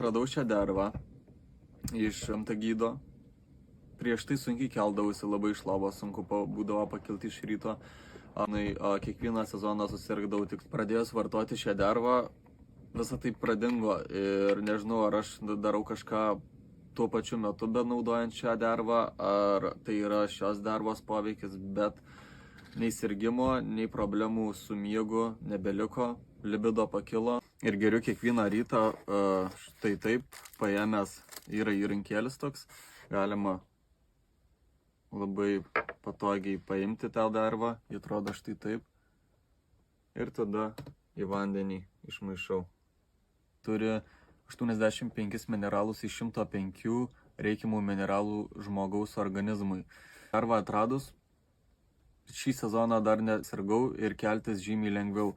Radau šią dervą iš gydo. Prieš tai sunkiai keldavausi labai iš lovos, sunku būdavo pakilti iš ryto. Kiekvieną sezoną susirgdavau, tik pradėjus vartoti šią dervą, visą tai pradingo ir nežinau, ar aš darau kažką tuo pačiu metu benaudojant šią dervą, ar tai yra šios dervos poveikis, bet nei sirgimo, nei problemų su miegu nebeliko, libido pakilo ir geriu kiekvieną rytą, štai taip, paėmęs yra įrankėlis toks, galima labai patogiai paimti tą dervą, jį atrodo štai taip, ir tada į vandenį išmaišau. Turi 85 mineralus iš 105 reikiamų mineralų žmogaus organizmui. Dervą atradus, šį sezoną dar nesirgau ir keltis žymiai lengviau.